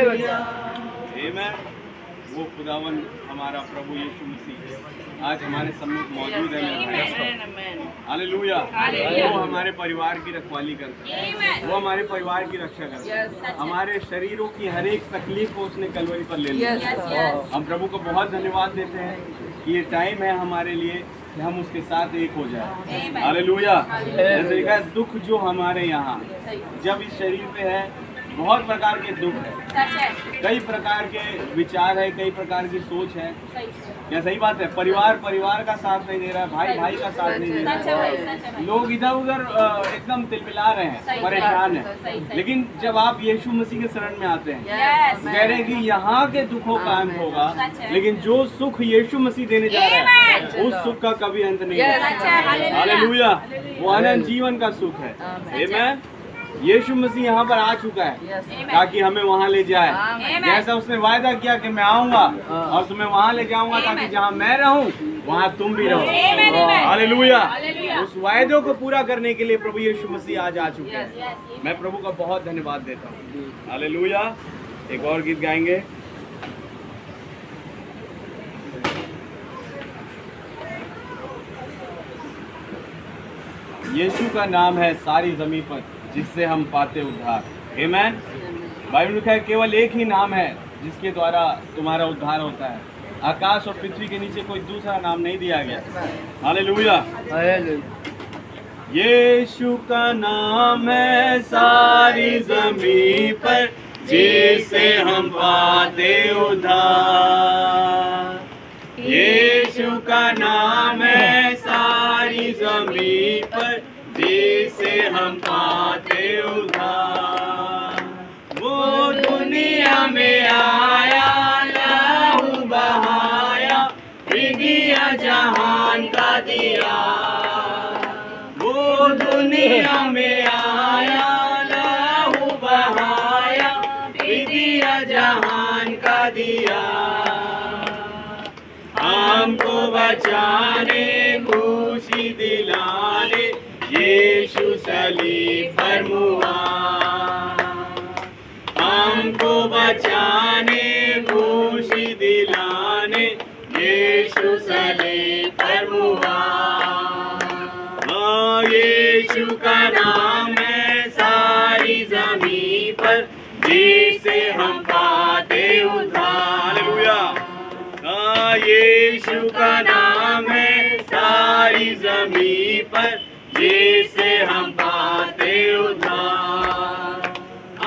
आमीन। वो खुदावन हमारा प्रभु यीशु मसीह आज हमारे सम्मुख मौजूद है मेरे भाई। हालेलुया। वो हमारे परिवार की रखवाली करता है, वो हमारे परिवार की रक्षा करता है, हमारे शरीरों की हर एक तकलीफ को उसने कलवरी पर ले लिया। हम प्रभु को बहुत धन्यवाद देते हैं कि ये टाइम है हमारे लिए कि हम उसके साथ एक हो जाए। हालेलुया। जैसे लिखा है, दुख जो हमारे यहाँ जब इस शरीर पे है, बहुत प्रकार के दुख है, कई प्रकार के विचार है, कई प्रकार की सोच है। क्या सही बात है? परिवार का साथ नहीं दे रहा है, भाई का साथ नहीं दे रहा है, लोग इधर उधर एकदम तिलमिला रहे हैं, परेशान हैं। लेकिन जब आप यीशु मसीह के शरण में आते हैं, कह रहे हैं कि यहाँ के दुखों का अंत होगा, लेकिन जो सुख यीशु मसीह देने जा रहा है उस सुख का कभी अंत नहीं है। हालेलुया। वो अनंत जीवन का सुख है। आमीन। यीशु मसीह यहाँ पर आ चुका है ताकि हमें वहाँ ले जाए। जैसा उसने वायदा किया कि मैं आऊँगा और तुम्हें वहाँ ले जाऊँगा ताकि जहाँ मैं रहूँ वहाँ तुम भी रहो। हालेलुया। उस वायदे को पूरा करने के लिए प्रभु यीशु मसीह आज आ चुके हैं। मैं प्रभु का बहुत धन्यवाद देता हूँ। हालेलुया। एक और गीत गाएंगे। यीशु का नाम है सारी जमीन पर जिससे हम पाते उद्धार। आमीन। बाइबल में लिखा है, केवल एक ही नाम है जिसके द्वारा तुम्हारा उद्धार होता है। आकाश और पृथ्वी के नीचे कोई दूसरा नाम नहीं दिया गया। हालेलुया। यीशु का नाम है सारी जमीन पर जिससे हम पाते उद्धार। यीशु का नाम है सारी जमीन पर जिससे हम पाते उद्धार। वो दुनिया में आया, लहू बहाया, फिदिया जहान का दिया। वो दुनिया में आया, लहू बहाया, फिदिया जहान का दिया। हमको बचाने, खुशी दिलाने यीशु सलीब पर मुआ। हमको बचाने, खुशी दिलाने यीशु सलीब पर मुआ। यीशु का नाम है सारी जमीन पर जिससे हम पाते उद्धार। हालेलुया। यीशु का नाम है सारी जमीन पर जिससे हम पाते उद्धार।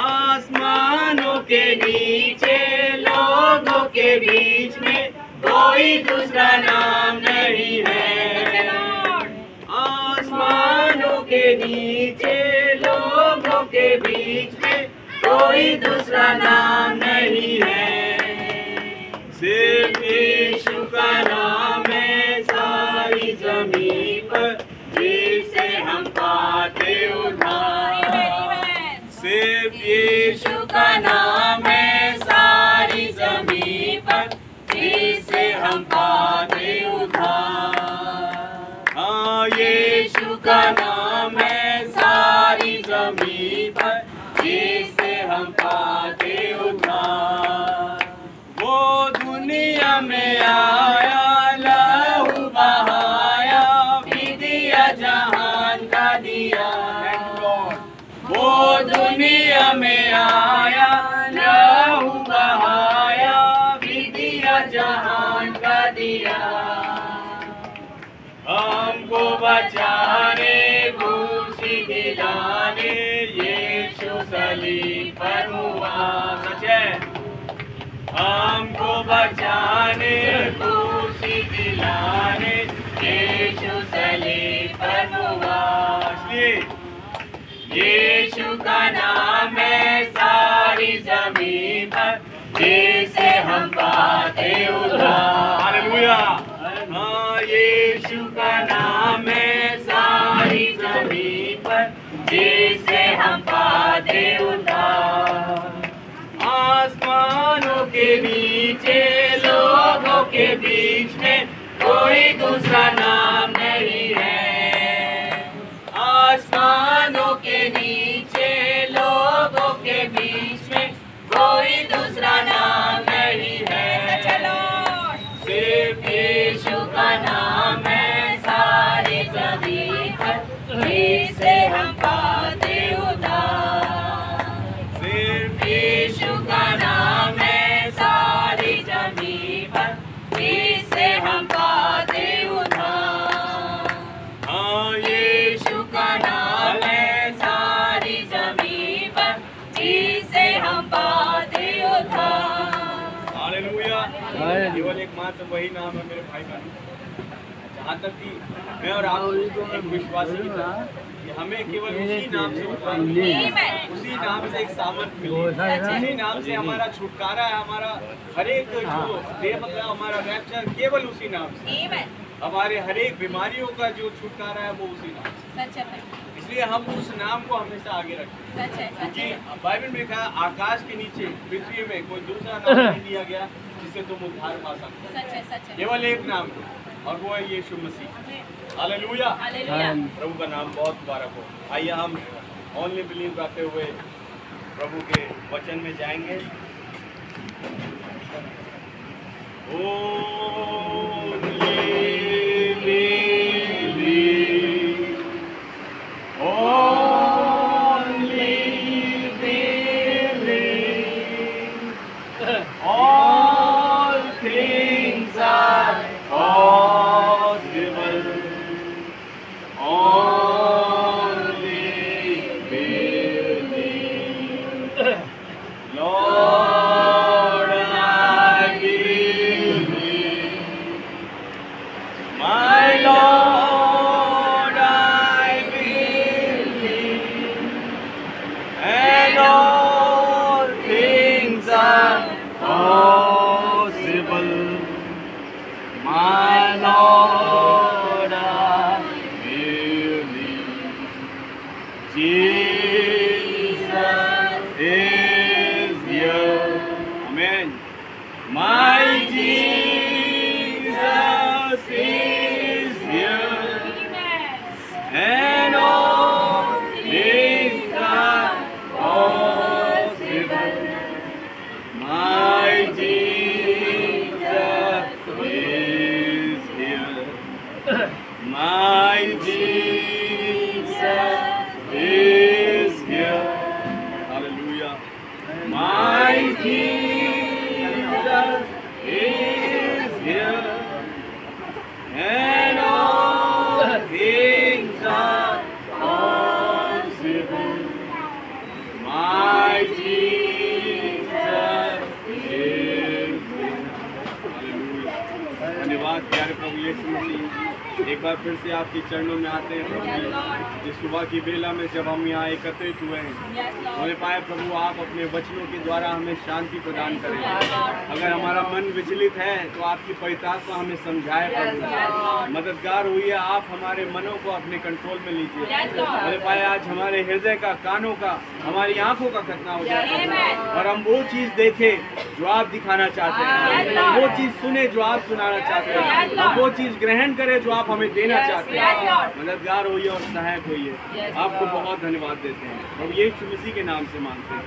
आसमानों के नीचे, लोगों के बीच में कोई दूसरा नाम नहीं है। आसमानों के नीचे, लोगों के बीच में कोई दूसरा नाम नहीं है। सिर्फ यीशु का नाम है सारी जमीन पर जिससे हम पाते उद्धार। सिर्फ यीशु का नाम है सारी जमीन पर जिससे हम पाते उद्धार। हाँ, यीशु का नाम है सारी जमीन पर जिससे हम पाते उद्धार। वो दुनिया में आया, लहू बहाया, फिदिया जहान का दिया। वो दुनिया में आया, लहू बहाया, फिदिया जहान का दिया। हमको बचाने, खुशी दिलाने यीशु सलीब पर हुआ। सच है। हमको बचाने, खुशी दिलाने यीशु सलीब पर हुआ। इसलिए यीशु का नाम है सारी जमीन पर जिससे हम पाते उद्धार। हालेलुया। हाँ, यीशु का नाम है सारी जमीन पर जिससे हम पाते उद्धार। आसमानों के नीचे, लोगों के बीच में कोई दूसरा नाम नहीं है। आसमानों के नीचे, लोगों के बीच में कोई दूसरा जहाँ से वही नाम है मेरे भाई बहन। जहाँ तक कि मैं और आप एक विश्वासी की तरह कि हमें केवल उसी नाम से उसी नाम से एक सामर्थ मिली, उसी नाम से हमारा छुटकारा है, हमारा हर एक जो मतलब हमारा रैप्चर केवल उसी नाम से, हमारे हर एक बीमारियों का जो छुटकारा है वो उसी नाम से। इसलिए हम उस नाम को हमेशा आगे रखें, क्योंकि बाइबल में कहा आकाश के नीचे पृथ्वी में कोई दूसरा नाम नहीं दिया गया जिससे तुम उद्धार पा सकते, केवल एक नाम और वो है यीशु मसीह। हालेलुया, प्रभु का नाम बहुत मुबारक हो। आइए हम ओनली बिलीव करते हुए प्रभु के वचन में जाएंगे। एक बार फिर से आपके चरणों में आते हैं प्रभु। इस सुबह की बेला में जब हम यहाँ एकत्रित हुए हैं, उन्होंने पाया प्रभु आप अपने वचनों के द्वारा हमें शांति प्रदान करें। अगर हमारा मन विचलित है तो आपकी पवित्र आत्मा हमें समझाए प्रभु, मददगार हुई है, आप हमारे मनों को अपने कंट्रोल में लीजिए। उन्होंने पाया आज हमारे हृदय का, कानों का, हमारी आंखों का खतना हो जाए और हम वो चीज़ देखें जो आप दिखाना चाहते हैं, हम वो चीज़ सुने जो आप सुनाना चाहते हैं, हम वो चीज़ ग्रहण करें जो आप हमें देना चाहते हैं। मददगार होइए और सहायक होइए। आपको बहुत धन्यवाद देते हैं प्रभु यीशु मसीह के नाम से मांगते हैं।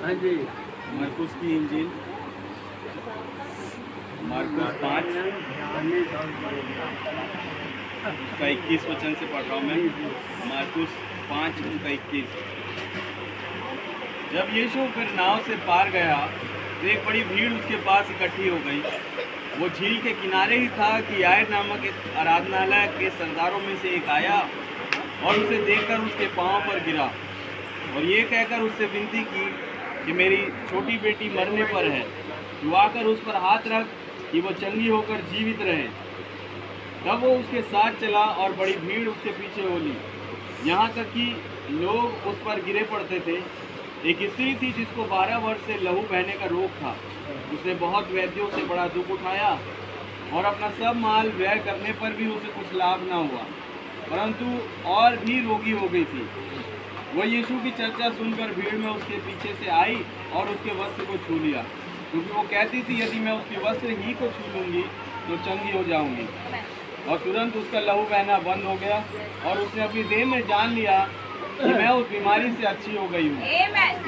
हाँ जी, मरकुस की इंजील मरकुस 5 उसका 21 वचन से पढ़ रहा हूँ मैं। मरकुस 5 उनका 21। जब यीशु फिर नाव से पार गया तो एक बड़ी भीड़ उसके पास इकट्ठी हो गई। वो झील के किनारे ही था कि यायर नामक एक आराधनालय के सरदारों में से एक आया और उसे देखकर उसके पांव पर गिरा और ये कहकर उससे विनती की कि मेरी छोटी बेटी मरने पर है, तू आकर उस पर हाथ रख कि वो चंगी होकर जीवित रहे। तब वो उसके साथ चला और बड़ी भीड़ उसके पीछे हो ली, यहाँ तक कि लोग उस पर गिरे पड़ते थे। एक स्त्री थी जिसको 12 वर्ष से लहू बहने का रोग था। उसने बहुत वैद्यों से बड़ा दुख उठाया और अपना सब माल व्यय करने पर भी उसे कुछ लाभ न हुआ, परंतु और भी रोगी हो गई थी। वो यीशु की चर्चा सुनकर भीड़ में उसके पीछे से आई और उसके वस्त्र को छू लिया, क्योंकि वो कहती थी यदि मैं उसके वस्त्र ही को छू लूँगी तो चंगी हो जाऊंगी। और तुरंत उसका लहू बहना बंद हो गया और उसने अपनी देह में जान लिया कि मैं उस बीमारी से अच्छी हो गई हूँ।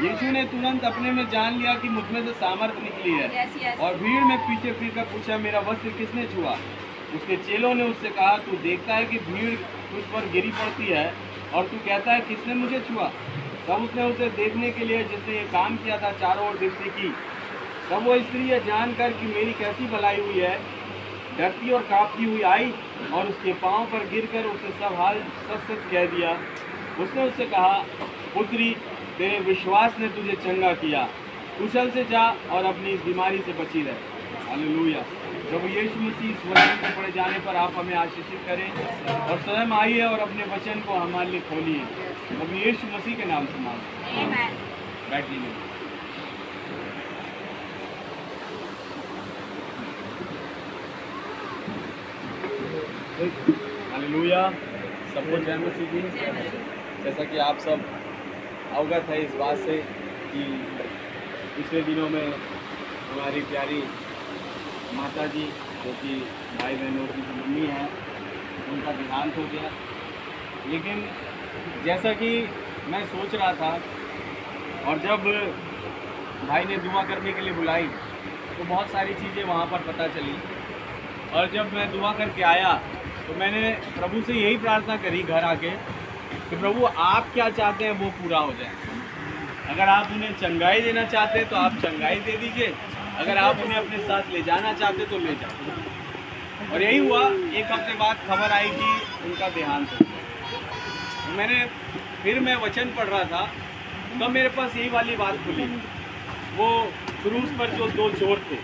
यीशु ने तुरंत अपने में जान लिया कि मुझमें से सामर्थ निकली है और भीड़ में पीछे फिर कर पूछा, मेरा वस्त्र किसने छुआ? उसके चेलों ने उससे कहा, तू देखता है कि भीड़ तुझ पर गिरी पड़ती है और तू कहता है किसने मुझे छुआ? तब उसने उसे देखने के लिए जिसने ये काम किया था चारों ओर दृष्टि की। तब वो स्त्री यह जानकर कि मेरी कैसी भलाई हुई है, डरती और कांपती हुई आई और उसके पांव पर गिरकर उसे सब हाल सच सच कह दिया। उसने उससे कहा, पुत्री, तेरे विश्वास ने तुझे चंगा किया, कुशल से जा और अपनी इस बीमारी से बची रहे। हालेलुया। प्रभु यीशु मसीह इस वचन को पढ़े जाने पर आप हमें आशीषित करें और स्वयं आइए और अपने वचन को हमारे लिए खोलिए। प्रभु यीशु मसीह के नाम से मांगते हैं। बैठ लीजिए। हालेलुया। सबको जय मसीह जी। जैसा कि आप सब अवगत है इस बात से कि पिछले दिनों में हमारी प्यारी माता जी, जो कि भाई बहनों की मम्मी हैं, उनका देहांत हो गया। लेकिन जैसा कि मैं सोच रहा था और जब भाई ने दुआ करने के लिए बुलाई तो बहुत सारी चीज़ें वहाँ पर पता चली। और जब मैं दुआ करके आया तो मैंने प्रभु से यही प्रार्थना करी घर आके कि प्रभु आप क्या चाहते हैं वो पूरा हो जाए। अगर आप उन्हें चंगाई देना चाहते हैं तो आप चंगाई दे दीजिए, अगर आप उन्हें अपने साथ ले जाना चाहते तो ले जाओ। और यही हुआ। एक हफ्ते बाद खबर आई कि उनका देहांत हो गया। तो मैं वचन पढ़ रहा था तब मेरे पास यही वाली बात खुली। वो क्रूस पर जो 2 चोर थे,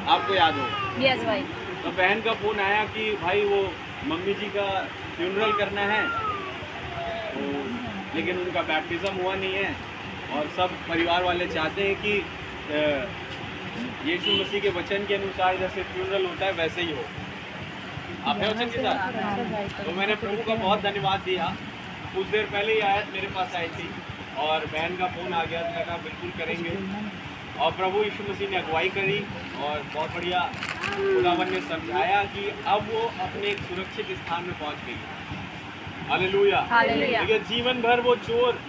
आपको याद होगा। यस भाई। तो बहन का फ़ोन आया कि भाई वो मम्मी जी का फ्यूनरल करना है तो, लेकिन उनका बैप्टिज़म हुआ नहीं है और सब परिवार वाले चाहते हैं कि यीशु मसीह के वचन के अनुसार जैसे फ्यूनरल होता है वैसे ही हो। आप है वचन के साथ। तो मैंने प्रभु का बहुत धन्यवाद दिया। कुछ देर पहले ही आयत मेरे पास आई थी और बहन का फ़ोन आ गया था, कहा बिल्कुल करेंगे। और प्रभु यीशु मसीह ने अगुवाई करी और बहुत बढ़िया खुदावन ने समझाया कि अब वो अपने एक सुरक्षित स्थान में पहुंच गई। हालेलुया। देखिए जीवन भर वो चोर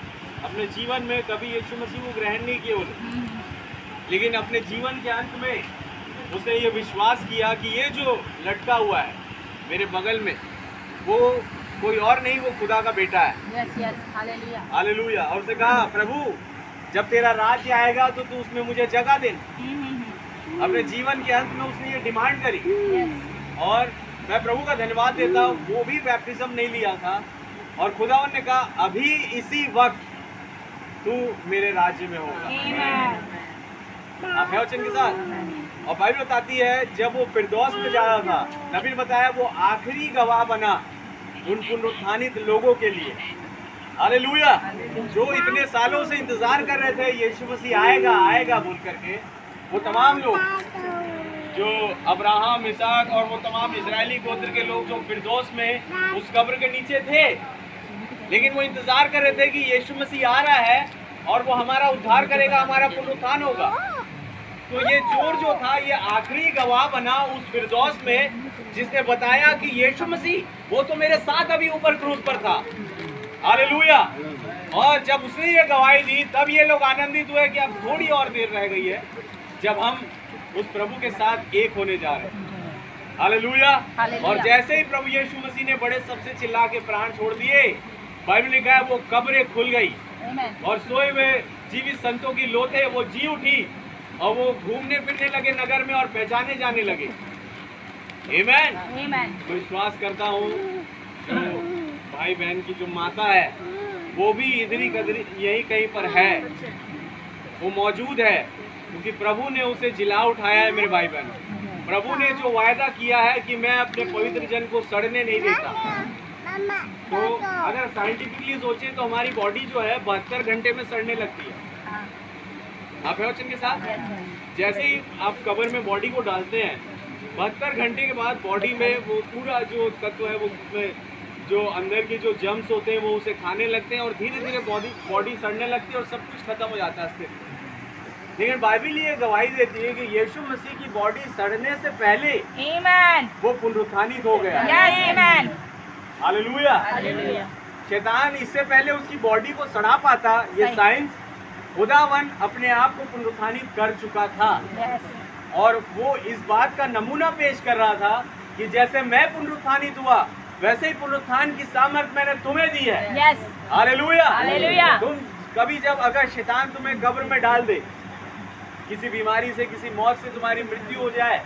अपने जीवन में कभी यीशु मसीह को ग्रहण नहीं किए बोले, लेकिन अपने जीवन के अंत में उसने ये विश्वास किया कि ये जो लटका हुआ है मेरे बगल में वो कोई और नहीं, वो खुदा का बेटा है। Yes yes. हालेलुया। हालेलुया। और उसने कहा, प्रभु जब तेरा राज्य आएगा तो तू उसमें मुझे जगह देना। अपने जीवन के अंत में उसने ये डिमांड करी। और मैं प्रभु का धन्यवाद देता हूँ, वो भी बैप्टिज्म नहीं लिया था और खुदावन ने कहा अभी इसी वक्त तू मेरे राज्य में होगा। आप है वचन के साथ। और बाइबल बताती है जब वो फिरदौस में जा रहा था, नबी ने बताया वो आखिरी गवाह बना उन पुनरुत्थानित लोगों के लिए। हालेलुया। जो इतने सालों से इंतजार कर रहे थे यीशु मसीह आएगा आएगा बोल करके, वो तमाम लोग जो अब्राहम, इसहाक और वो तमाम इजरायली गोत्र के लोग जो फिरदौस में उस कब्र के नीचे थे, लेकिन वो इंतजार कर रहे थे कि यीशु मसीह आ रहा है और वो हमारा उद्धार करेगा, हमारा पुनरुत्थान होगा। तो ये चोर जो था ये आखिरी गवाह बना उस फिरदौस में, जिसने बताया कि यीशु मसीह वो तो मेरे साथ अभी ऊपर क्रूस पर था। हालेलुया। और जब उसने ये गवाही दी तब ये लोग आनंदित हुए कि अब थोड़ी और देर रह गई है जब हम उस प्रभु के साथ एक होने जा रहे हैं। हालेलुया। और जैसे ही प्रभु यीशु मसीह ने बड़े सबसे चिल्ला के प्राण छोड़ दिए, बाइबल लिखा है वो कब्रें खुल गई और सोए हुए जीवित संतों की लोथे वो जी उठी और वो घूमने फिरने लगे नगर में और पहचाने जाने लगे। आमीन। मैं विश्वास करता हूँ जो भाई बहन की जो माता है वो भी इधरी कदरी यही कहीं पर है, वो मौजूद है, क्योंकि प्रभु ने उसे जिला उठाया है। मेरे भाई बहन, प्रभु ने जो वायदा किया है कि मैं अपने पवित्र जन को सड़ने नहीं देता। तो अगर साइंटिफिकली सोचें तो हमारी बॉडी जो है 72 घंटे में सड़ने लगती है। आप है वचन के साथ। जैसे ही आप कब्र में बॉडी को डालते हैं 72 घंटे के बाद बॉडी में वो पूरा जो तत्व है वो जो अंदर के जो जम्स होते हैं वो उसे खाने लगते हैं और धीरे धीरे बॉडी सड़ने लगती है और सब कुछ खत्म हो जाता है। लेकिन बाइबल ये गवाही देती है कि यीशु मसीह की बॉडी सड़ने से पहले वो पुनरुत्थानित हो गया। हालेलुया। शैतान इससे पहले उसकी बॉडी को सड़ा पाता, ये साइंस खुदावन अपने आप को पुनरुत्थानित कर चुका था। और वो इस बात का नमूना पेश कर रहा था कि जैसे मैं पुनरुत्थानित हुआ वैसे ही पुनरुत्थान की सामर्थ मैंने तुम्हें दी है। हालेलुया। तुम कभी जब अगर शैतान तुम्हें कब्र में डाल दे किसी बीमारी से, किसी मौत से तुम्हारी मृत्यु हो जाए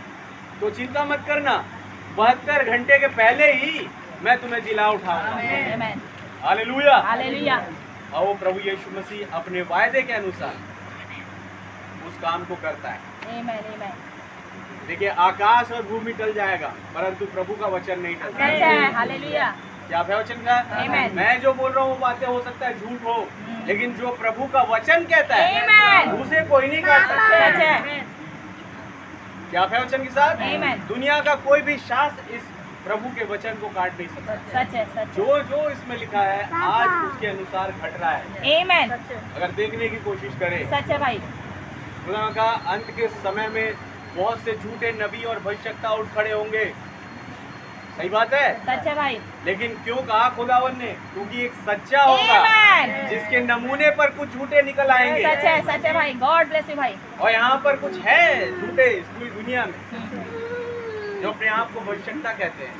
तो चिंता मत करना, 72 घंटे के पहले ही मैं तुम्हें जिला उठाऊंगा। Hallelujah, hallelujah. और वो प्रभु यीशु मसीह अपने वायदे के अनुसार उस काम को करता है। आमीन, आमीन। देखिए, आकाश और भूमि टल जाएगा परंतु प्रभु का वचन नहीं टलता। सच है, हालेलुया। क्या है वचन का? आमीन। मैं जो बोल रहा हूँ वो बातें हो सकता है झूठ हो, लेकिन जो प्रभु का वचन कहता है आमीन। उसे कोई नहीं काट सकता। सच है। क्या है वचन के साथ? आमीन। दुनिया का कोई भी शास्त्र इस प्रभु के वचन को काट नहीं सकता। सच है, सच जो जो इसमें लिखा है आज उसके अनुसार घट रहा है। है। आमीन। अगर देखने की कोशिश करें, सच है भाई। खुदा का अंत के समय में बहुत से झूठे नबी और भविष्यवक्ता उठ खड़े होंगे। सही बात है। सच है भाई। लेकिन क्यों कहा खुदावन ने? क्योंकि एक सच्चा होगा आमीन। जिसके नमूने पर कुछ झूठे निकल आएंगे। सच है भाई। गॉड ब्लेस यू भाई। और यहाँ पर कुछ है झूठे इस पूरी दुनिया में जो अपने आप को भविष्यवक्ता कहते हैं,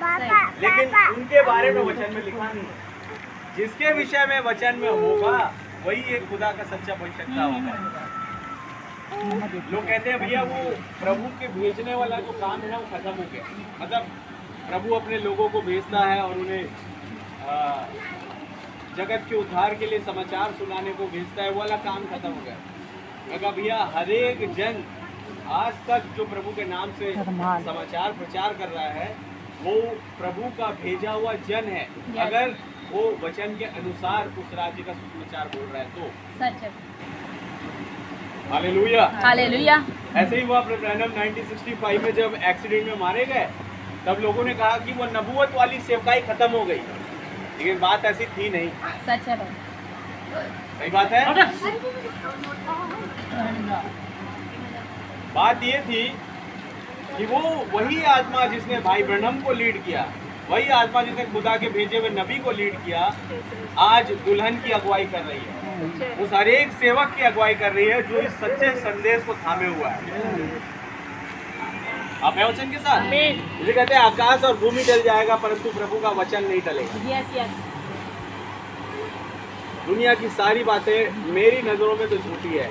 लेकिन उनके बारे में वचन में लिखा नहीं है। जिसके विषय में वचन में होगा वही एक खुदा का सच्चा भविष्यवक्ता होगा। लोग कहते हैं भैया वो प्रभु के भेजने वाला जो काम है ना वो खत्म हो गया। मतलब प्रभु अपने लोगों को भेजता है और उन्हें जगत के उद्धार के लिए समाचार सुनाने को भेजता है, वो वाला काम खत्म हो गया। मैं कहा भैया हर एक जन आज तक जो प्रभु के नाम से समाचार प्रचार कर रहा है वो प्रभु का भेजा हुआ जन है, अगर वो वचन के अनुसार उस राज्य का सुसमाचार बोल रहा है तो। सच है। Hallelujah, hallelujah. ऐसे ही हुआ ब्रैनम 1965 में जब एक्सीडेंट में मारे गए तब लोगों ने कहा कि वो नबूवत वाली सेवकाई खत्म हो गई, लेकिन बात ऐसी थी नहीं। सच है भाई। सही बात है। बात ये थी कि वो वही आत्मा जिसने भाई ब्रैनम को लीड किया, वही आत्मा जिसने खुदा के भेजे हुए नबी को लीड किया, आज दुल्हन की अगुवाई कर रही है। उस हर एक सेवक की अगुवाई कर रही है जो इस सच्चे संदेश को थामे हुआ है। आप है वचन के साथ? इसे कहते हैं आकाश और भूमि टल जाएगा परंतु प्रभु का वचन नहीं टलेगा। Yes yes. दुनिया की सारी बातें मेरी नजरों में तो झूठी है,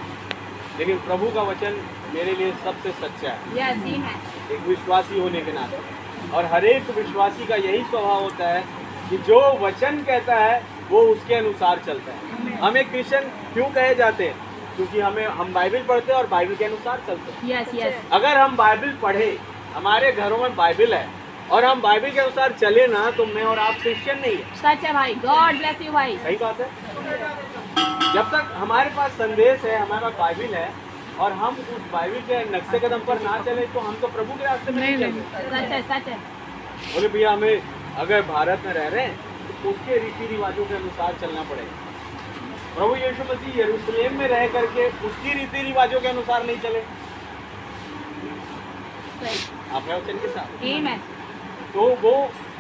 लेकिन प्रभु का वचन मेरे लिए सबसे सच्चा है। यस ये है। एक विश्वासी होने के नाते, और हर एक विश्वासी का यही स्वभाव होता है कि जो वचन कहता है वो उसके अनुसार चलता है। हम एक क्रिश्चियन क्यों कहे जाते हैं? क्योंकि हम बाइबल पढ़ते हैं और बाइबल के अनुसार चलते हैं। Yes yes. अगर हम बाइबल पढ़े, हमारे घरों में बाइबल है और हम बाइबल के अनुसार चले ना, तो मैं और आप क्रिश्चियन नहीं है। सच है भाई। गॉड ब्लेस यू भाई। सही बात है। जब तक हमारे पास संदेश है, हमारा बाइबल है और हम उस बाइबल के नक्शे कदम पर ना चले तो हम तो प्रभु के रास्ते में नहीं चलेंगे। सच है, सच है। बोले भैया हमें अगर भारत में रह रहे हैं तो उसके रीति रिवाजों के अनुसार चलना पड़ेगा। प्रभु यीशु मसीह यरूशलेम में रह करके उसकी रीति रिवाजों के अनुसार नहीं चले। आप है वचन के साथ? आमीन। तो वो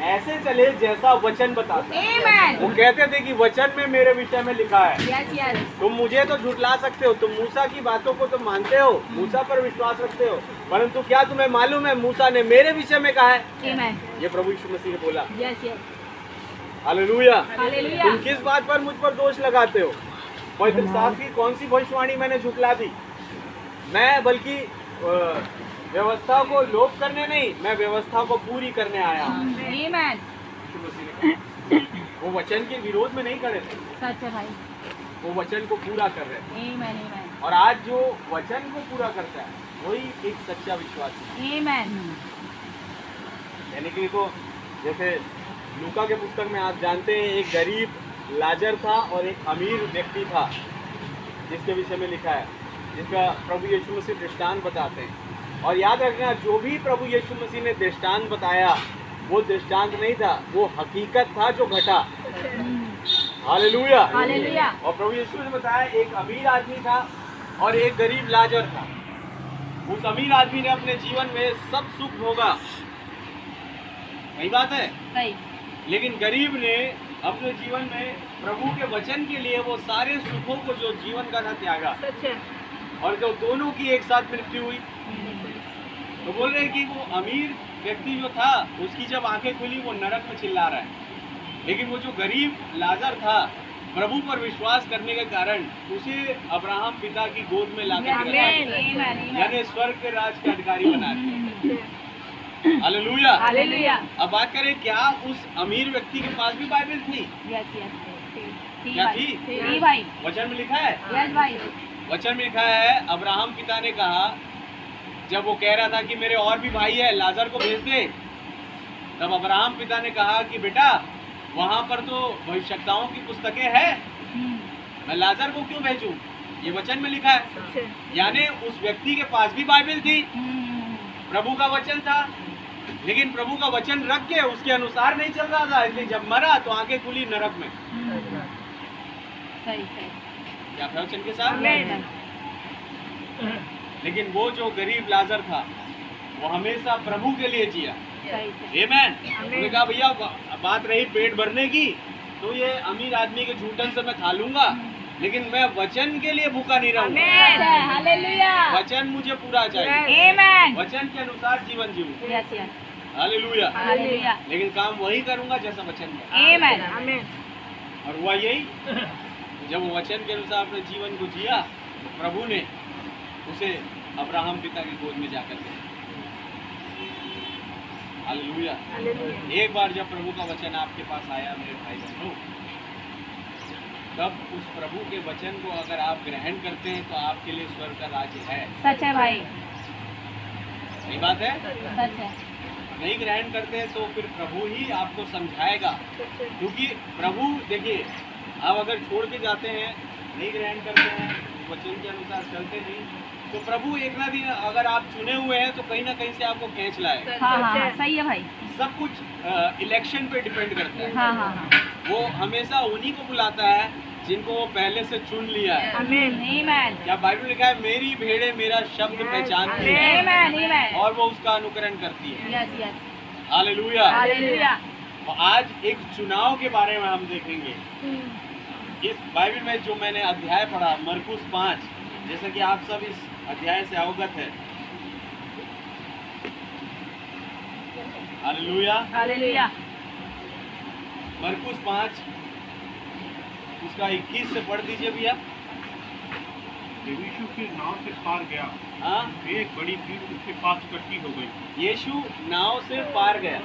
ऐसे चले जैसा वचन बताता है। आमीन। वो कहते थे कि वचन में मेरे विषय में लिखा है। Yes yes. तुम मुझे तो झुठला सकते हो, तुम मूसा की बातों को तो मानते हो, मूसा पर विश्वास रखते हो, परंतु क्या तुम्हें मालूम है मूसा ने मेरे विषय में कहा है? आमीन। ये प्रभु यीशु मसीह ने बोला। Yes yes. हालेलुया। हालेलुया। तुम किस बात पर मुझ पर दोष लगाते हो? पवित्र शास्त्र की कौन सी भविष्यवाणी मैंने झुठला दी? मैं बल्कि व्यवस्था को लोप करने नहीं, मैं व्यवस्था को पूरी करने आया हूँ। आमीन। वो वचन के विरोध में नहीं खड़े थे, सच है भाई। वो वचन को पूरा कर रहे थे। आमीन आमीन। और आज जो वचन को पूरा करता है वही एक सच्चा विश्वासी है। आमीन। यानी कि देखो, जैसे लूका के पुस्तक में आप जानते हैं एक गरीब लाजर था और एक अमीर व्यक्ति था जिसके विषय में लिखा है, जिसका प्रभु यीशु मसीह दृष्टांत बताते हैं। और याद रखना, जो भी प्रभु यीशु मसीह ने दृष्टांत बताया वो दृष्टांत नहीं था, वो हकीकत था जो घटा। हालेलुया। हालेलुया। और प्रभु यीशु ने बताया एक अमीर आदमी था और एक गरीब लाजर था। उस अमीर आदमी ने अपने जीवन में सब सुख भोगा, सही बात है, सही। लेकिन गरीब ने अपने जीवन में प्रभु के वचन के लिए वो सारे सुखों को जो जीवन का था त्यागा। सच है। और जो दोनों की एक साथ मृत्यु हुई, तो बोल रहे हैं कि वो अमीर व्यक्ति जो था उसकी जब आंखें खुली वो नरक में चिल्ला रहा है, लेकिन वो जो गरीब लाजर था प्रभु पर विश्वास करने के कारण उसे अब्राहम पिता की गोद में लाकर यानी स्वर्ग के राज के अधिकारी बना दिया। हालेलुया। हालेलुया। अब बात करें, क्या उस अमीर व्यक्ति के पास भी बाइबल थी? क्या थी भाई? वचन में लिखा है। यस भाई। वचन में लिखा है, अब्राहम पिता ने कहा, जब वो कह रहा था कि मेरे और भी भाई है, लाजर को भेज दे, तब अब्राहम पिता ने कहा कि बेटा वहाँ पर तो भविष्यवक्ताओं की पुस्तकें हैं, मैं लाजर को क्यों भेजूं? ये वचन में लिखा है। यानी उस व्यक्ति के पास भी बाइबल थी, प्रभु का वचन था, लेकिन प्रभु का वचन रख के उसके अनुसार नहीं चल रहा था, इसलिए जब मरा तो आंखें खुली नरक में। सही। क्या था वचन के साथ? लेकिन वो जो गरीब लाजर था वो हमेशा प्रभु के लिए जिया। आमीन। उन्होंने कहा भैया बात रही पेट भरने की, तो ये अमीर आदमी के झूठन से मैं खा लूंगा, लेकिन मैं वचन के लिए भूखा नहीं रहूंगा। हालेलुया। वचन मुझे पूरा चाहिए, आमीन। वचन के अनुसार जीवन जीऊं। Yes yes. हालेलुया। हालेलुया। लेकिन काम वही करूंगा जैसा वचन में। आमीन। आमीन। और हुआ यही, जब वो वचन के अनुसार अपने जीवन को जिया, तो प्रभु ने उसे अब्राहम पिता की गोद में जाकर के। हालेलुया। एक बार जब प्रभु का वचन आपके पास आया मेरे भाई बहनों, तब उस प्रभु के वचन को अगर आप ग्रहण करते हैं तो आपके लिए स्वर्ग का राज्य है। सच है भाई। सही बात है। सच है। नहीं ग्रहण करते हैं तो फिर प्रभु ही आपको समझाएगा, क्योंकि प्रभु देखिए, आप अगर छोड़ के जाते हैं, नहीं ग्रहण करते हैं, वचन के अनुसार चलते नहीं, तो प्रभु एक ना दिन अगर आप चुने हुए हैं तो कहीं ना कहीं से आपको खींच लाए। हाँ, सही है भाई। सब कुछ इलेक्शन पे डिपेंड करता है। हाँ। वो हमेशा उन्हीं को बुलाता है जिनको वो पहले से चुन लिया है। आमीन। क्या बाइबल लिखा है, मेरी भेड़ें मेरा शब्द पहचानती है और वो उसका अनुकरण करती है। Yes yes. हालेलुया। हालेलुया। और आज एक चुनाव के बारे में हम देखेंगे। इस बाइबल में जो मैंने अध्याय पढ़ा, मरकुस 5, जैसा कि आप सब इस अध्याय से अवगत है। हालेलुया। हालेलुया। मरकुस 5 उसका 21 से पढ़ दीजिए भैया। यीशु की नाव से पार गया। हाँ, एक बड़ी भीड़ उसके पास इकट्ठी हो गई। यीशु नाव से पार गया,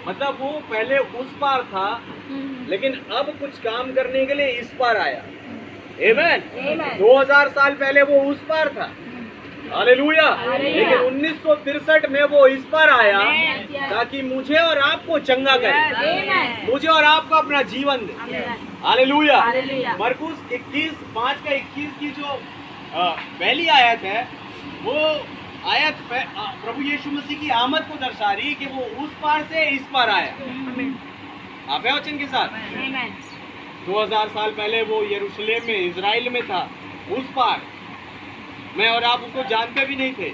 मतलब वो पहले उस पार था, लेकिन अब कुछ काम करने के लिए इस पार आया। आमीन। 2000 साल पहले वो उस पार था। हालेलुया। लेकिन 1963 में वो इस पार आया ताकि मुझे और आपको चंगा करे, मुझे और आपको अपना जीवन दे। हालेलुया। मरकुस 5 का 21 की जो पहली आयत है, वो आयत प्रभु यीशु मसीह की आमद को दर्शा रही कि वो उस पार से इस पार आया। आप है वचन के साथ। 2000 साल पहले वो यरूशलेम में, इजराइल में था, उस पार। मैं और आप उसको जानते भी नहीं थे,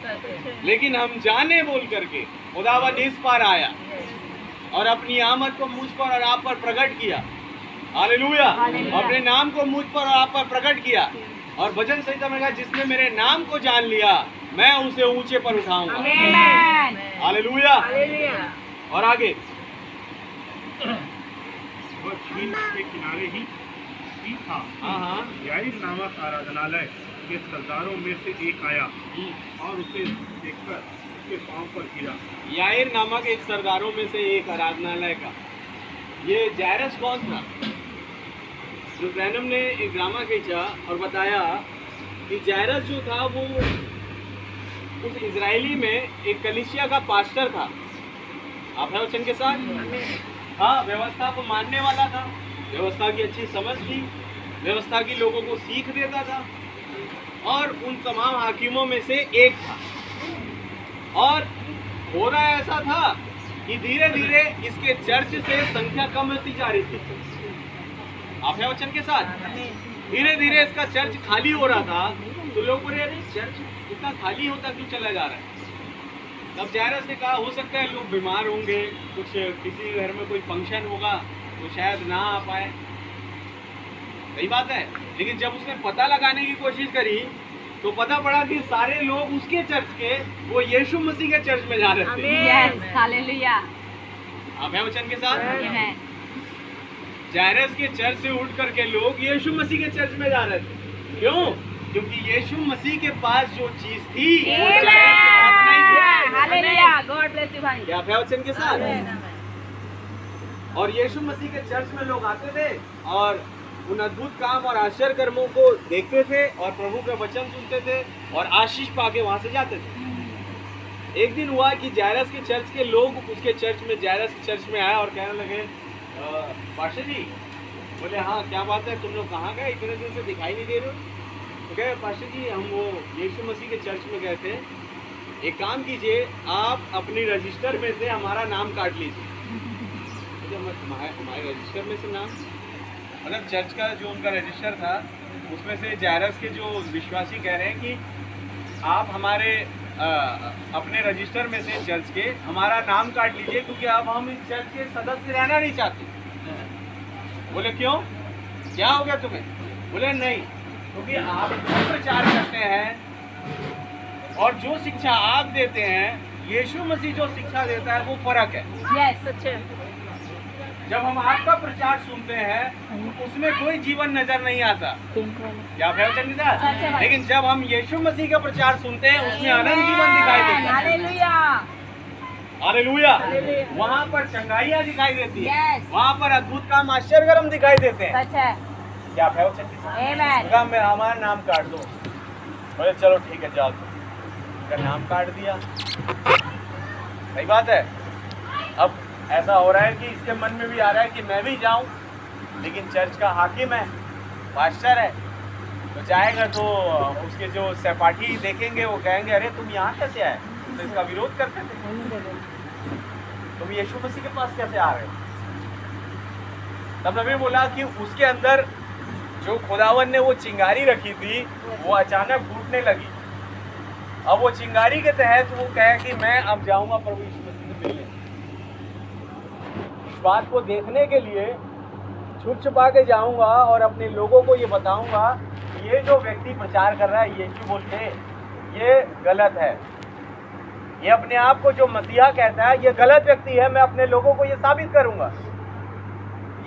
लेकिन हम जाने बोल करके खुदावन इस पार आया और अपनी आमद को मुझ पर और आप पर प्रकट किया। हालेलुया। अपने नाम को मुझ पर और आप पर प्रकट किया, और भजन संहिता में कहा, जिसने मेरे नाम को जान लिया मैं उसे ऊंचे पर उठाऊंगा। हालेलुया। और आगे, वह झील के किनारे ही था। हाँ। याईर नामक आराधनालय के सरदारों में से एक आया और उसे देखकर उसके पांव पर गिरा। याईर नामक एक सरदारों में से एक आराधनालय का, ये जायरस कौन था? जो ब्रैनम ने एक ड्रामा खींचा और बताया कि जायरस जो था वो उस इजरायली में एक कलीसिया का पास्टर था। आप है वचन के साथ। हाँ, व्यवस्था को मानने वाला था, व्यवस्था की अच्छी समझ थी, व्यवस्था की लोगों को सीख देता था, और उन तमाम हाकिमों में से एक था। और हो रहा ऐसा था कि धीरे धीरे इसके चर्च से संख्या कम होती जा रही थी। आप है वचन के साथ। धीरे धीरे इसका चर्च खाली हो रहा था, तो लोग बोले अरे चर्च इतना खाली होता क्यों चला जा रहा है? तब जायरस ने कहा, हो सकता है लोग बीमार होंगे, कुछ किसी घर में कोई फंक्शन होगा तो शायद ना आ पाए। सही बात है। लेकिन जब उसने पता लगाने की कोशिश करी तो पता पड़ा कि सारे लोग उसके चर्च के, वो यीशु मसीह के चर्च में जा रहे थे। Yes, hallelujah. आप है वचन के साथ। जायरस के चर्च से उठ करके लोग यीशु मसीह के चर्च में जा रहे थे। क्यों? क्योंकि यीशु मसीह के पास जो चीज थी वो जायरस के पास नहीं थी। हालेलुया, गॉड ब्लेस यू भाई। क्या वचन के साथ? और यीशु मसीह के चर्च में लोग आते थे और उन अद्भुत काम और आश्चर्य कर्मों को देखते थे और प्रभु का वचन सुनते थे और आशीष पाके वहां से जाते थे। एक दिन हुआ कि जायरस के चर्च के लोग उसके चर्च में, जायरस के चर्च में आए और कहने लगे, पाशा जी, बोले हाँ क्या बात है, तुम लोग कहाँ गए, इतने दिन से दिखाई नहीं दे रहे हो? तो कहे, पाशा जी हम वो यीशु मसीह के चर्च में गए थे, एक काम कीजिए, आप अपनी रजिस्टर में से हमारा नाम काट लीजिए। हमारे रजिस्टर में से नाम, मतलब चर्च का जो उनका रजिस्टर था उसमें से जायरस के जो विश्वासी कह रहे हैं कि आप हमारे अपने रजिस्टर में से चर्च के हमारा नाम काट लीजिए, क्योंकि अब हम इस चर्च के सदस्य रहना नहीं चाहते। बोले क्यों, क्या हो गया तुम्हें? बोले नहीं, क्योंकि आप जो प्रचार करते हैं और जो शिक्षा आप देते हैं, यीशु मसीह जो शिक्षा देता है वो फर्क है। यस, सच्चे। जब हम आपका प्रचार सुनते हैं तो उसमें कोई जीवन नजर नहीं आता, क्या वचन के साथ? लेकिन जब हम यीशु मसीह का प्रचार सुनते हैं उसमें अनंत जीवन दिखाई देता है। Hallelujah, hallelujah. वहाँ पर चंगाइयाँ दिखाई देती है, वहाँ पर अद्भुत काम आश्चर्यकर्म दिखाई देते हैं। सच है, क्या वचन के साथ? मैं हमारा नाम काट दो। बोले चलो ठीक है, जाओ। तो नाम काट दिया, सही बात है। अब ऐसा हो रहा है कि इसके मन में भी आ रहा है कि मैं भी जाऊं, लेकिन चर्च का हाकिम है, पास्टर है, तो जाएगा तो उसके जो सहपाठी देखेंगे वो कहेंगे, अरे तुम यहाँ कैसे आए, तो इसका विरोध करते थे, तुम यीशु मसीह के पास कैसे आ रहे हो? तब नबी बोला कि उसके अंदर जो खुदावन ने वो चिंगारी रखी थी वो अचानक फूटने लगी। अब वो चिंगारी के तहत वो कहे कि मैं अब जाऊंगा प्रभु यीशु मसीह से मिलने। इस बात को देखने के लिए छुप छुपा के जाऊंगा और अपने लोगों को ये बताऊंगा कि ये जो व्यक्ति प्रचार कर रहा है यीशु बोल के, ये गलत है, ये अपने आप को जो मसीहा कहता है ये गलत व्यक्ति है, मैं अपने लोगों को ये साबित करूंगा।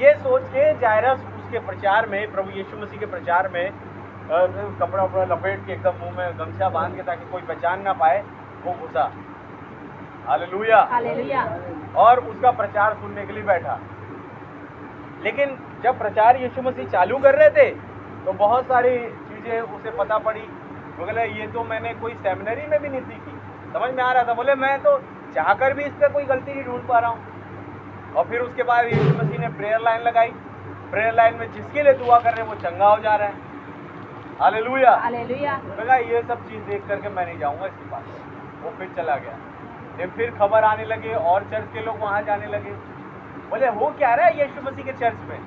ये सोच के जायरस उसके प्रचार में, प्रभु यीशु मसीह के प्रचार में कपड़ा वपड़ा लपेट के एकदम मुंह में गमछा बांध के ताकि कोई पहचान ना पाए, वो घुसा। Hallelujah, hallelujah. और उसका प्रचार सुनने के लिए बैठा। लेकिन जब प्रचार यीशु मसीह चालू कर रहे थे तो बहुत सारी चीज़ें उसे पता पड़ी। बोले ये तो मैंने कोई सेमिनरी में भी नहीं सीखी, समझ में आ रहा था। बोले मैं तो चाहकर भी इस पर कोई गलती नहीं ढूंढ पा रहा हूँ। और फिर उसके बाद यीशु मसीह ने प्रेयर लाइन लगाई, प्रेयर लाइन में जिसके लिए दुआ कर रहे हैं वो चंगा हो जा रहा है। Hallelujah, hallelujah. बोला ये सब चीज़ देख करके मैं नहीं जाऊँगा इसके पास। वो फिर चला गया। फिर खबर आने लगे और चर्च के लोग वहाँ जाने लगे। बोले हो क्या रहा है यीशु मसीह के चर्च में?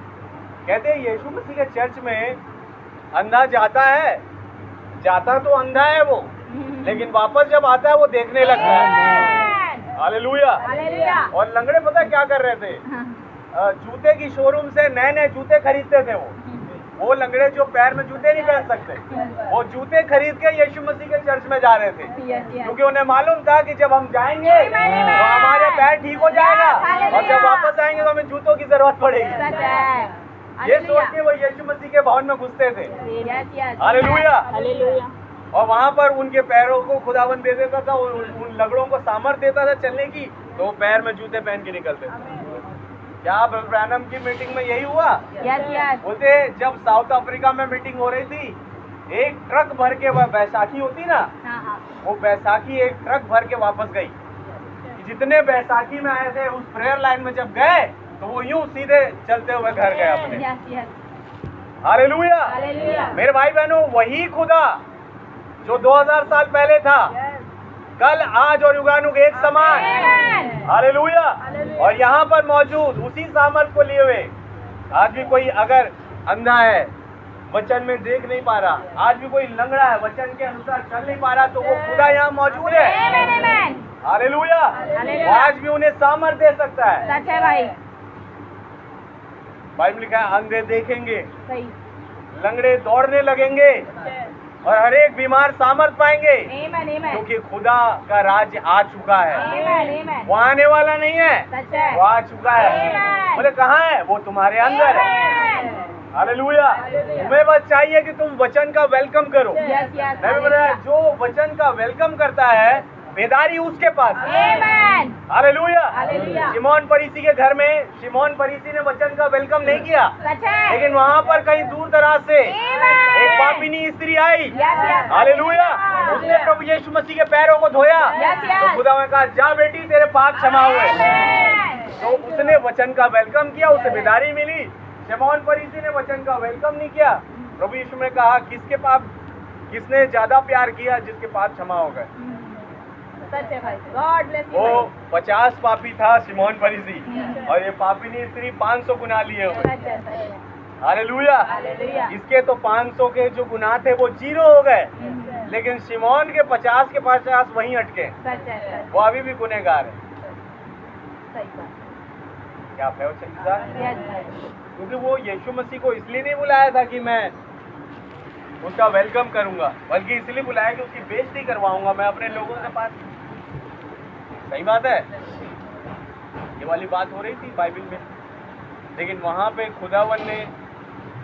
कहते हैं यीशु मसीह के चर्च में अंधा जाता है, जाता तो अंधा है वो, लेकिन वापस जब आता है वो देखने लगता है। Hallelujah, hallelujah. और लंगड़े पता क्या कर रहे थे? जूते की शोरूम से नए नए जूते खरीदते थे। वो लंगड़े जो पैर में जूते नहीं पहन सकते, वो जूते खरीद के यीशु मसीह के चर्च में जा रहे थे, क्योंकि उन्हें मालूम था कि जब हम जाएंगे तो हमारे पैर ठीक हो जाएगा और जब वापस आएंगे तो हमें जूतों की जरूरत पड़ेगी। ये सोच के वो यीशु मसीह के भवन में घुसते थे। Hallelujah, hallelujah. और वहाँ पर उनके पैरों को खुदावन दे देता था, उन लंगड़ों को सामर्थ देता था चलने की, तो पैर में जूते पहन के निकलते थे। क्या ब्रैनम की मीटिंग में यही हुआ? बोलते जब साउथ अफ्रीका में मीटिंग हो रही थी, एक ट्रक भर के, वह बैसाखी होती ना, वो बैसाखी एक ट्रक भर के वापस गई। जितने बैसाखी में आए थे उस प्रेयर लाइन में जब गए तो वो यूं सीधे चलते हुए घर गए अपने। हालेलुया। मेरे भाई बहनों, वही खुदा जो 2000 साल पहले था, कल आज और युगानुग एक समान। हालेलुया। और यहाँ पर मौजूद उसी सामर्थ को लिए हुए आज भी कोई अगर अंधा है, वचन में देख नहीं पा रहा, आज भी कोई लंगड़ा है, वचन के अनुसार चल नहीं पा रहा, तो वो खुदा यहाँ मौजूद है। हालेलुया। आज भी उन्हें सामर्थ दे सकता है। सच है भाई। बाइबल लिखा है अंधे देखेंगे, लंगड़े दौड़ने लगेंगे, और हर एक बीमार सामर्थ पाएंगे, Amen, amen. क्योंकि खुदा का राज्य आ चुका है। Amen, amen. वो आने वाला नहीं है, सच है। वो आ चुका है। Amen. बोले कहाँ है? वो तुम्हारे अंदर है। Amen. हालेलुया। तुम्हें बस चाहिए कि तुम वचन का वेलकम करो। Yes, yes. नहीं बोला, जो वचन का वेलकम करता है बेदारी उसके पास है। Amen. हालेलुया। हालेलुया। शिमोन फरीसी के घर में शिमोन फरीसी ने वचन का वेलकम नहीं किया, सच है। लेकिन वहाँ पर कहीं दूर दराज से Amen. एक पापिनी स्त्री आई। Yes, yes. हालेलुया। उसने प्रभु यीशु मसीह के पैरों को धोया। Yes, yes. तो खुदा ने कहा, जा बेटी, तेरे पाप क्षमा हुए। Amen. तो उसने वचन का वेलकम किया, उसे बेदारी मिली। शिमोन फरीसी ने वचन का वेलकम नहीं किया। प्रभु यीशु ने कहा, किसने ज्यादा प्यार किया? जिसके पाप क्षमा हो गए। सच है भाई। God bless you. वो 50 पापी था शिमोन फरीसी, और ये पापिनी स्त्री 500 गुनाह लिए हुए। सच है, सच है। हालेलुया। हालेलुया। इसके तो 500 के जो गुनाह थे वो 0 हो गए, लेकिन शिमोन के 50 के 50 वहीं अटके। सच है, सच वो अभी भी गुनहगार है। सही बात। क्या आप है वो चंगी साहब? Yes, भाई। क्योंकि वो यीशु मसीह को इसलिए नहीं बुलाया था कि मैं उसका वेलकम करूंगा, बल्कि इसलिए बुलाया कि उसकी बेइज्जती करवाऊंगा मैं अपने लोगों के पास। सही बात है, ये वाली बात हो रही थी बाइबल में। लेकिन वहाँ पे खुदावन ने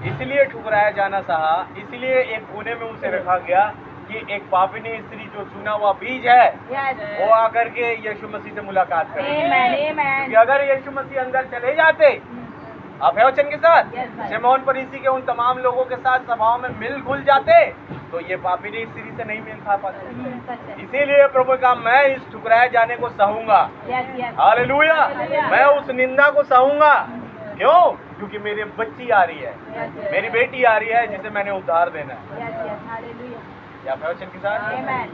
इसलिए ठुकराया जाना सहा, इसलिए एक कोने में उसे रखा गया कि एक पापिनी स्त्री जो चुना हुआ बीज है, Yes. वो आकर के यीशु मसीह से मुलाकात करे। Amen, amen. कि अगर यीशु मसीह अंदर चले जाते, आप है वचन के साथ, Yes, भाई। शिमोन फरीसी के उन तमाम लोगों के साथ सभाओं में मिल घुल जाते, तो ये पापिनी स्त्री से नहीं मेल खा पाते। सच है। इसीलिए प्रभु का मैं इस ठुकराए जाने को सहूंगा। Yes, yes. हालेलुया। हालेलुया। मैं उस निंदा को सहूंगा। क्यों? क्योंकि मेरी बच्ची आ रही है, Yes, yes. मेरी बेटी आ रही है, जिसे मैंने उद्धार देना है। Yes, yes. Hallelujah. क्या है वचन के साथ? Amen.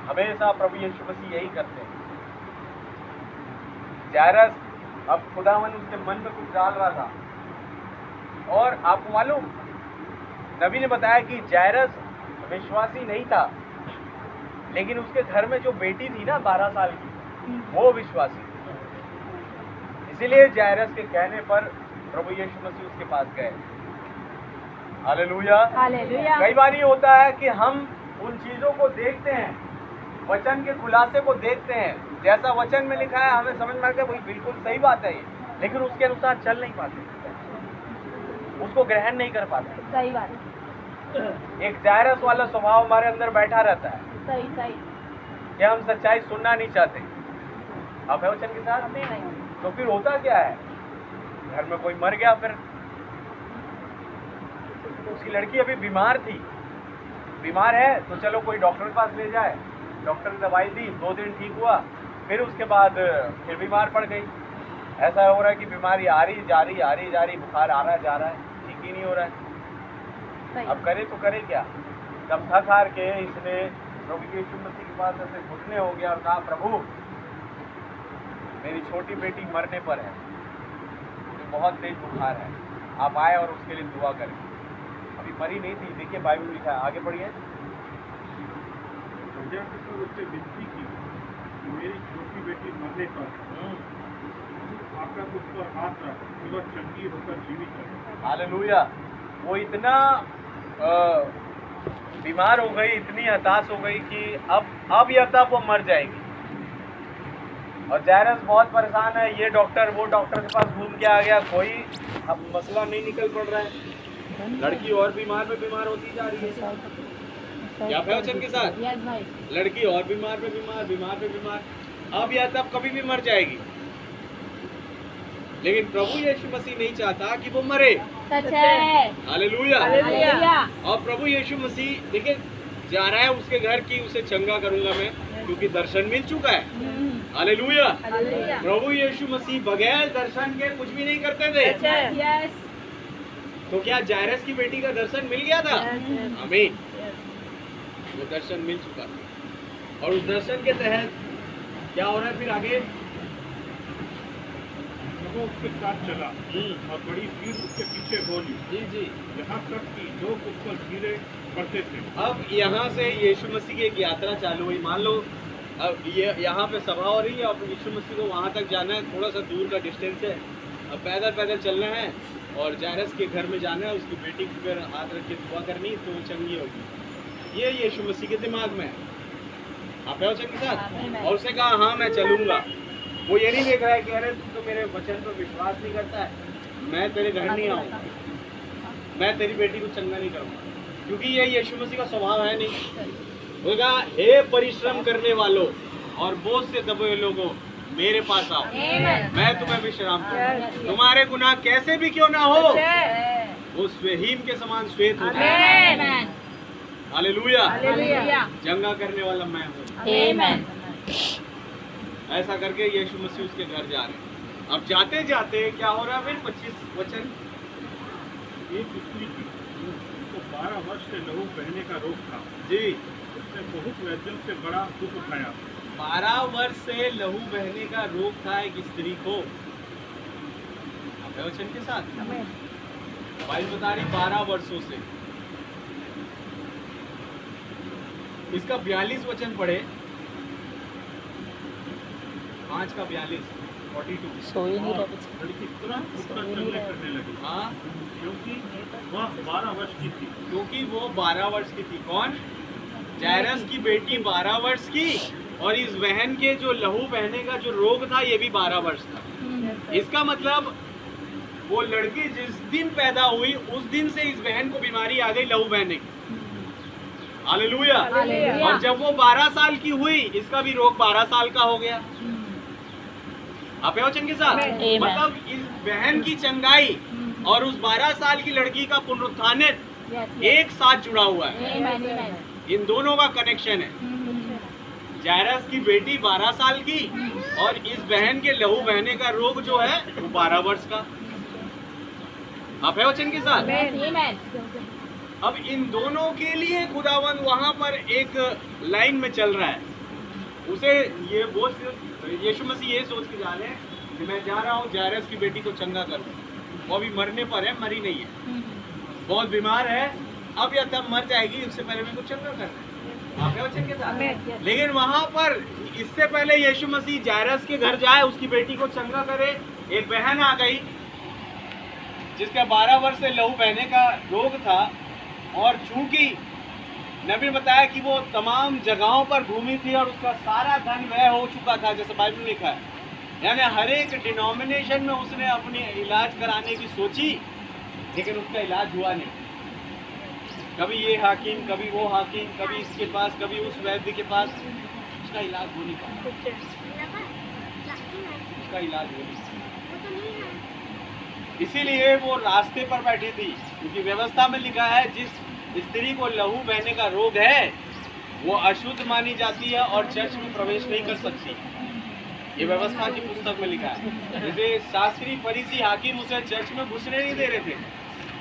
हमेशा प्रभु यीशु मसीह यही करते हैं। जायरस, अब खुदावन उसके मन में कुछ डाल रहा था, और आपको मालूम, नबी ने बताया कि जायरस विश्वासी नहीं था, लेकिन उसके घर में जो बेटी थी ना 12 साल की, वो विश्वासी। इसीलिए जायरस के कहने पर प्रभु यीशु मसीह उसके पास गए। हालेलुया। Hallelujah. कई बार ये होता है कि हम उन चीज़ों को देखते हैं, वचन के खुलासे को देखते हैं, जैसा वचन में लिखा है हमें समझ में आता है वही बिल्कुल सही बात है ये, लेकिन उसके अनुसार चल नहीं पाते, उसको ग्रहण नहीं कर पाते। सही बात। एक जायरस वाला स्वभाव हमारे अंदर बैठा रहता है सही, सही। कि हम सच्चाई सुनना नहीं चाहते। आप है वचन के साथ? हमें नहीं। तो फिर होता क्या है, घर में कोई मर गया, फिर उसकी लड़की अभी बीमार थी, बीमार है तो चलो कोई डॉक्टर के पास ले जाए, डॉक्टर ने दवाई दी, 2 दिन ठीक हुआ, फिर उसके बाद फिर बीमार पड़ गई। ऐसा हो रहा है कि बीमारी आ रही जा रही, आ रही जा रही, बुखार आ रहा है जा रहा है, ठीक ही नहीं हो रहा है। सही। अब करे तो करे क्या? जब थक हार के इसने प्रभु यीशु मसीह के पास ऐसे घुटने हो गया और कहा, प्रभु मेरी छोटी बेटी मरने पर है, मुझे बहुत तेज बुखार है, आप आए और उसके लिए दुआ करें। अभी मरी नहीं थी, देखिए बाइबल लिखा है, आगे पढ़िए। उससे विनती की कि मेरी छोटी बेटी मरने पर आकर उस पर हाथ रख, वह चंगी होकर जीवित रहे। हालेलुया। वो इतना बीमार हो गई, इतनी हताश हो गई कि अब या तब वो मर जाएगी। और जायरस बहुत परेशान है, ये डॉक्टर वो डॉक्टर के पास घूम के आ गया, कोई अब मसला नहीं निकल पड़ रहा है। लड़की और बीमार पे बीमार होती जा रही है। क्या है वचन के साथ? Yes, भाई। लड़की और बीमार पे बीमार, बीमार पे बीमार, अब या तब कभी भी मर जाएगी। लेकिन प्रभु यीशु मसीह नहीं चाहता कि वो मरे। सच है। हालेलुया। हालेलुया। और प्रभु यीशु मसीह देखिए जा रहा है उसके घर की, उसे चंगा करूंगा मैं, क्योंकि दर्शन मिल चुका है। हालेलुया। हालेलुया। प्रभु यीशु मसीह बगैर दर्शन के कुछ भी नहीं करते थे। Yes. तो क्या जायरस की बेटी का दर्शन मिल गया था? आमीन। वो दर्शन मिल चुका था, और उस दर्शन के तहत क्या हो रहा है फिर आगे? वो उसके साथ चला और बड़ी भीड़ उसके पीछे बोली। जी जी। यहाँ तक कि लोग उस पर गिरे पड़ते थे। अब यहाँ से यीशु मसीह की एक यात्रा चालू हुई। मान लो अब ये यहाँ पे सभा हो रही है, अब यीशु मसीह को वहाँ तक जाना है, थोड़ा सा दूर का डिस्टेंस है, अब पैदल पैदल चलना है और जायरस के घर में जाना है, उसकी बेटी की फिर हाथ रख के दुआ करनी तो वो चंगी होगी। ये यीशु मसीह के दिमाग में है। आप है वचन के साथ। आमीन। और उसने कहा हाँ मैं चलूंगा। वो ये नहीं देख रहा है कि अरे तू तो मेरे वचन पर विश्वास नहीं करता है, मैं तेरे घर नहीं आऊंगा, मैं तेरी बेटी को चंगा नहीं करूंगा, क्योंकि ये यीशु मसीह का स्वभाव है नहीं। वो कहा हे परिश्रम करने वालों और बोझ से दबे हुए लोगों मेरे पास आओ, मैं तुम्हें विश्राम दूंगा। तुम्हारे गुनाह कैसे भी क्यों ना हो वो स्वहीम के समान श्वेत हो जाए। हालेलुया। चंगा करने वाला मैं हूँ। ऐसा करके यीशु मसीह उसके घर जा रहे हैं। अब जाते जाते क्या हो रहा है फिर 25 वचन। एक स्त्री थी, उसको 12 वर्ष से लहू बहने का रोग था। जी, उसने बहुत वैद्यों से बड़ा दुख उठाया। 12 वर्ष से लहू बहने का रोग था एक स्त्री को। आप वचन के साथ बाइबल बता रही 12 वर्षों से। इसका 42 वचन पढ़े, 5 का 42 42। लड़की तुरंत उठकर चलने फिरने लगी। हाँ, क्योंकि वह 12 वर्ष की थी। क्योंकि वो 12 वर्ष की थी। कौन? जायरस की बेटी 12 वर्ष की, और इस बहन के जो लहू बहने का जो रोग था ये भी 12 वर्ष था। इसका मतलब वो लड़की जिस दिन पैदा हुई उस दिन से इस बहन को बीमारी आ गई लहू बहने की। हालेलुया। और जब वो 12 साल की हुई इसका भी रोग 12 साल का हो गया। आप वचन के साथ मतलब इस बहन की चंगाई और उस 12 साल की लड़की का पुनरुत्थान एक साथ जुड़ा हुआ है। इन दोनों का कनेक्शन है। जायरस की बेटी 12 साल की और इस बहन के लहू बहने का रोग जो है वो 12 वर्ष का। आप है वचन के साथ। अब इन दोनों के लिए खुदावंद वहां पर एक लाइन में चल रहा है। उसे ये वो यीशु मसीह ये सोच के जा रहे हैं कि मैं जा रहा हूँ जायरस की बेटी को चंगा करूँ। वो अभी मरने पर है, मरी नहीं है, बहुत बीमार है, अब या तब मर जाएगी, उससे पहले भी कुछ चंगा करना है। आप वचन के साथ। लेकिन वहां पर इससे पहले यीशु मसीह जायरस के घर जाए, उसकी बेटी को चंगा करे। एक बहन आ गई जिसका 12 वर्ष से लहू बहने का रोग था, और चूंकि नबी बताया कि वो तमाम जगहों पर घूमी थी और उसका सारा धन व्यय हो चुका था, जैसे बाइबल में लिखा है। यानी हर एक डिनोमिनेशन में उसने अपनी इलाज कराने की सोची, लेकिन उसका इलाज हुआ नहीं। कभी ये हाकिम, कभी वो हाकिम, कभी इसके पास, कभी उस वैद्य के पास, उसका इलाज हो नहीं पाया। उसका इलाज हो नहीं पाया। इसीलिए वो रास्ते पर बैठी थी, क्योंकि व्यवस्था में लिखा है जिस स्त्री को लहू बहने का रोग है वो अशुद्ध मानी जाती है और चर्च में प्रवेश नहीं कर सकती। ये व्यवस्था की पुस्तक में लिखा है। जैसे शास्त्री, फरीसी, हाकिम उसे चर्च में घुसने नहीं दे रहे थे,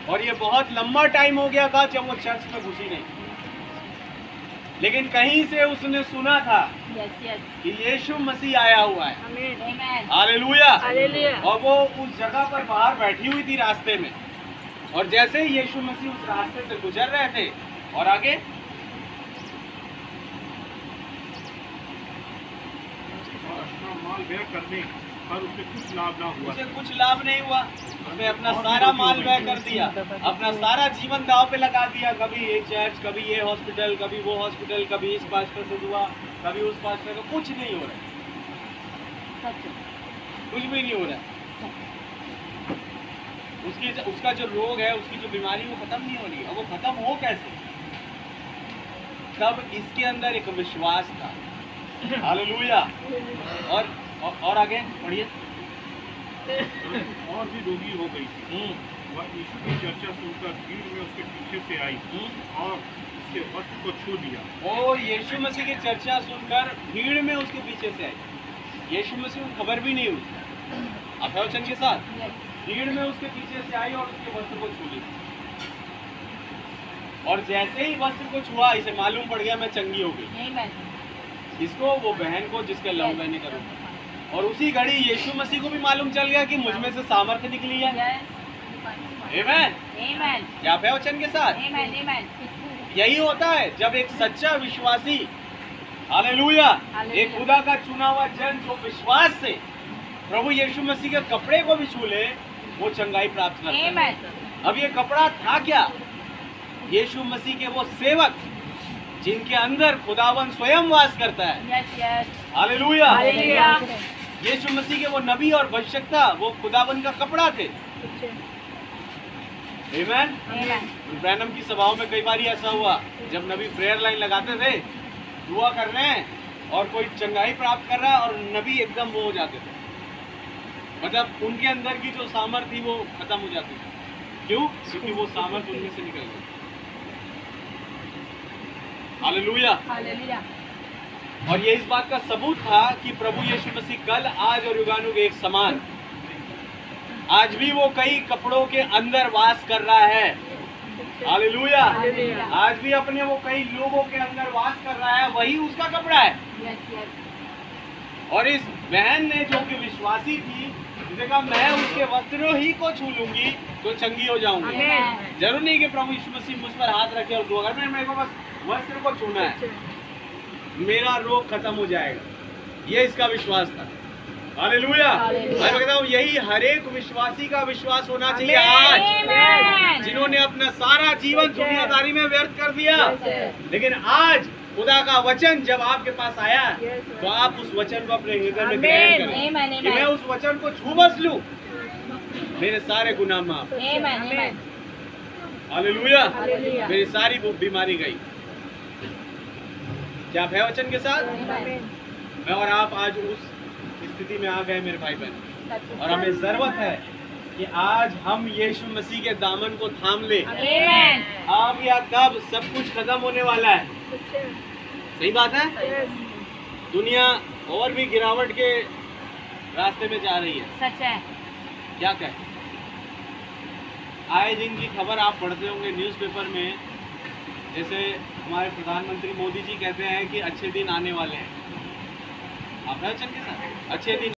और ये बहुत लंबा टाइम हो गया था जब वो चर्च में घुसी नहीं। लेकिन कहीं से उसने सुना था कि यीशु मसीह आया हुआ है। हालेलुया। और वो उस जगह पर बाहर बैठी हुई थी रास्ते में, और जैसे ही यीशु मसीह उस रास्ते से गुजर रहे थे, और आगे अपना माल व्यय करने पर उसे कुछ लाभ ना हुआ। उसे कुछ लाभ नहीं हुआ। उसने अपना सारा माल व्यय कर दिया, अपना सारा जीवन दांव पे लगा दिया। कभी ये चर्च, कभी ये हॉस्पिटल, कभी वो हॉस्पिटल, कभी इस पास्टर से हुआ, कभी उस पास्टर का, कुछ नहीं हो रहा, कुछ भी नहीं हो रहा। उसका जो रोग है, उसकी जो बीमारी वो खत्म नहीं हो रही। और वो खत्म हो कैसे? तब इसके अंदर एक विश्वास था। हालेलुया। और आगे पढ़िए। और भी रोगी हो गई थी। वह यीशु की चर्चा सुनकर भीड़ में उसके पीछे से आई और उसके वस्त्र को छू लिया। और यीशु मसीह की चर्चा सुनकर भीड़ में उसके पीछे से आई। यीशु मसीह को खबर भी नहीं हुई। आप वचन के साथ। भीड़ में उसके पीछे से आई और उसके वस्त्र को छू लिया। और जैसे ही वस्त्र को छुआ, इसे मालूम पड़ गया मैं चंगी हो गई। इसको, वो बहन को जिसके लहू बहने का रोग। और उसी घड़ी यीशु मसीह को भी मालूम चल गया कि मुझ में से सामर्थ्य निकली है। आमीन। क्या है वचन के साथ। यही होता है जब एक सच्चा विश्वासी, हालेलुया, एक खुदा का चुना हुआ जन जो विश्वास से प्रभु यीशु मसीह के कपड़े को भी छू ले, वो चंगाई प्राप्त करता है। अब ये कपड़ा था क्या? यीशु मसीह के वो सेवक जिनके अंदर खुदावन स्वयं वास करता है। Yes, yes. हालेलुया। हालेलुया। यीशु मसीह के वो नबी और भविष्यवक्ता वो खुदावन का कपड़ा थे। आमीन। Amen. ब्रैनम की सभाओं में कई बार ऐसा हुआ, जब नबी प्रेयर लाइन लगाते थे, दुआ कर रहे हैं और कोई चंगाई प्राप्त कर रहा है और नबी एकदम वो हो जाते थे, मतलब उनके अंदर की जो सामर्थ थी वो खत्म हो जाती थी। क्यों? क्योंकि वो सामर्थ उनमें से निकल गई। हालेलुया। हालेलुया। और ये इस बात का सबूत था कि प्रभु यीशु मसीह कल, आज और युगानुग एक समान, आज भी वो कई कपड़ों के अंदर वास कर रहा है। हालेलुया। आज भी अपने वो कई लोगों के अंदर वास कर रहा है, वही उसका कपड़ा है। Yes, yes. और इस बहन ने जो कि विश्वासी थी, उसने कहा मैं उसके वस्त्रों ही को छू लूंगी तो चंगी हो जाऊंगी। Amen. जरूर नहीं कि प्रभु यीशु मसीह मुझ पर हाथ रखे और दुआ करे, मेरे को बस वस्त्र को छूना है, मेरा रोग खत्म हो जाएगा। ये इसका विश्वास था। हालेलुया। मैं कहता हूँ यही हर एक विश्वासी का विश्वास होना चाहिए आज, Amen. जिन्होंने अपना सारा जीवन दुनियादारी में व्यर्थ कर दिया, लेकिन आज खुदा का वचन जब आपके पास आया तो आप उस वचन को अपने हृदय में ग्रहण करें Amen, कि मैं उस वचन को छू बस लूं, मेरे सारे गुनाह माफ। Amen. Amen. हालेलुया। हालेलुया। मेरी सारी बीमारी गई। क्या आप है वचन के साथ? मैं और आप आज उस स्थिति में आ गए मेरे भाई बहन, और हमें जरूरत है कि आज हम यीशु मसीह के दामन को थाम ले। Amen. अब या कब सब कुछ खत्म होने वाला है। सही बात है। दुनिया और भी गिरावट के रास्ते में जा रही है। सच है। क्या कहें? आए दिन की खबर आप पढ़ते होंगे न्यूज़पेपर में, जैसे हमारे प्रधानमंत्री मोदी जी कहते हैं कि अच्छे दिन आने वाले हैं। आप है वचन के साथ? अच्छे दिन